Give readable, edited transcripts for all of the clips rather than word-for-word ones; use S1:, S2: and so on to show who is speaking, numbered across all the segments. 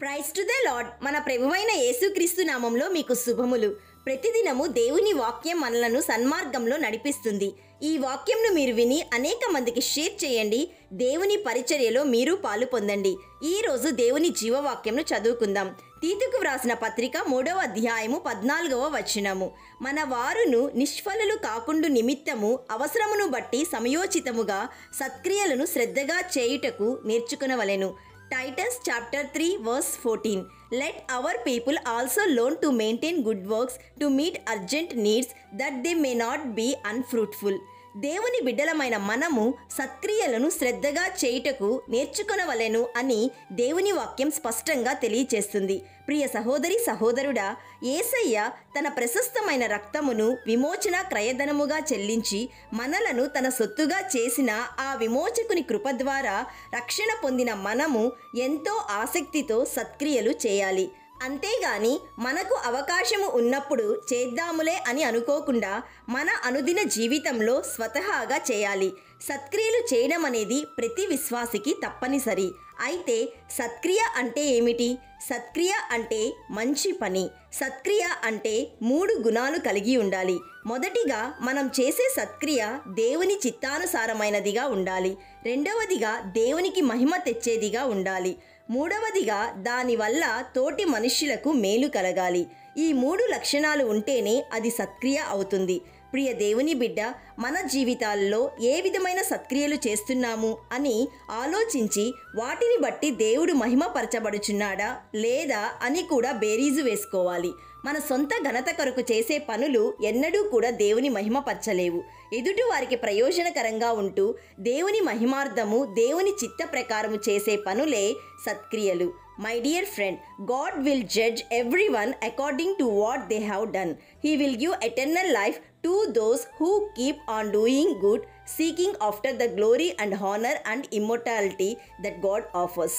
S1: Praise to the lord. మన ప్రభువైన యేసుక్రీస్తు నామంలో మీకు శుభములు. ప్రతిదినము దేవుని వాక్యం మనలను సన్మార్గంలో నడిపిస్తుంది. ఈ వాక్యంను మీరు విని అనేక మందికి షేర్ చేయండి. దేవుని పరిచర్యలో మీరు పాలు పొందండి. ఈ రోజు దేవుని జీవవాక్యంను చదువుకుందాం. తీతుకు వ్రాసిన పత్రిక 3వ అధ్యాయము 14వ వచనము. మన వారును నిష్ఫలులు కాకుండు నిమిత్తము అవసరమును బట్టి సమయోచితముగా సత్క్రియలను శ్రద్ధగా చేయుటకు నేర్చుకునవలెను. Titus chapter 3 verse 14. Let our people also learn to maintain good works to meet urgent needs that they may not be unfruitful. దేవుని బిడ్డలమైన మనము సత్క్రియలను శ్రద్ధగా చేయుటకు నేర్చుకొనవలెను అని దేవుని వాక్యం స్పష్టంగా తెలియచేస్తుంది. ప్రియ సహోదరి సహోదరుడా, యేసయ్య తన ప్రశస్తమైన రక్తమును విమోచన క్రయధనముగా చెల్లించి మనలను తన సొత్తుగా చేసిన ఆ విమోచకుని కృప ద్వారా రక్షణ పొందిన మనము ఎంతో ఆసక్తితో సత్క్రియలు చేయాలి. అంతేగాని మనకు అవకాశము ఉన్నప్పుడు చేద్దాములే అని అనుకోకుండా మన అనుదిన జీవితంలో స్వతహాగా చేయాలి. సత్క్రియలు చేయడం అనేది ప్రతి విశ్వాసికి తప్పనిసరి. అయితే సత్క్రియ అంటే ఏమిటి? సత్క్రియ అంటే మంచి పని. సత్క్రియ అంటే 3 గుణాలు కలిగి ఉండాలి. మొదటిగా మనం చేసే సత్క్రియ దేవుని చిత్తానుసారమైనదిగా ఉండాలి. రెండవదిగా దేవునికి మహిమ తెచ్చేదిగా ఉండాలి. మూడవదిగా దానివల్ల తోటి మనుష్యులకు మేలు కలగాలి. ఈ 3 లక్షణాలు ఉంటేనే అది సత్క్రియ అవుతుంది. ప్రియ దేవుని బిడ్డ, మన జీవితాల్లో ఏ విధమైన సత్క్రియలు చేస్తున్నాము అని ఆలోచించి వాటిని బట్టి దేవుడు మహిమపరచబడుచున్నాడా లేదా అని కూడా బేరీజు వేసుకోవాలి. మన సొంత ఘనత కొరకు చేసే పనులు ఎన్నడూ కూడా దేవుని మహిమపరచలేవు. ఎదుటి వారికి ప్రయోజనకరంగా ఉంటూ దేవుని మహిమార్థము దేవుని చిత్త ప్రకారము చేసే పనులే సత్క్రియలు. My dear friend, God will judge everyone according to what they have done. He will give eternal life to those who keep on doing good, seeking after the glory and honor and immortality that God offers.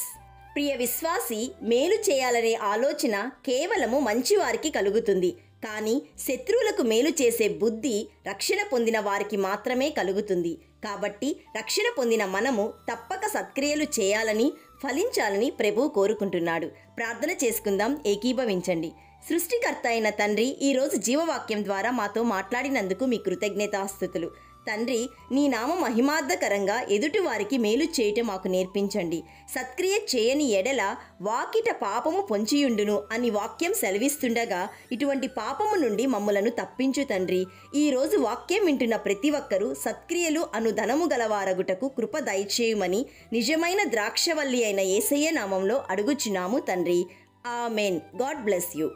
S1: ప్రియ విశ్వాసి, మేలు చేయాలనే ఆలోచన కేవలము మంచివారికి కలుగుతుంది. కానీ శత్రువులకు మేలు చేసే బుద్ధి రక్షణ పొందిన వారికి మాత్రమే కలుగుతుంది. కాబట్టి రక్షణ పొందిన మనము తప్పక సత్క్రియలు చేయాలని, ఫలించాలని ప్రభువు కోరుకుంటున్నాడు. ప్రార్థన చేసుకుందాం, ఏకీభవించండి. సృష్టికర్త అయిన తండ్రి, ఈరోజు జీవవాక్యం ద్వారా మాతో మాట్లాడినందుకు మీ కృతజ్ఞతాస్తుతులు. తండ్రి, నీ నామ మహిమార్థకరంగా ఎదుటి వారికి మేలు చేయటం మాకు నేర్పించండి. సత్క్రియ చేయని ఎడల వాకిట పాపము పొంచియుండును అని వాక్యం సెలవిస్తుండగా ఇటువంటి పాపము నుండి మమ్మలను తప్పించు తండ్రి. ఈరోజు వాక్యం వింటున్న ప్రతి ఒక్కరూ సత్క్రియలు అను ధనము గలవారగుటకు కృప దయచేయుమని నిజమైన ద్రాక్షవల్లి అయిన యేసయ్య నామంలో అడుగుచున్నాము తండ్రి. ఆమెన్. God bless you.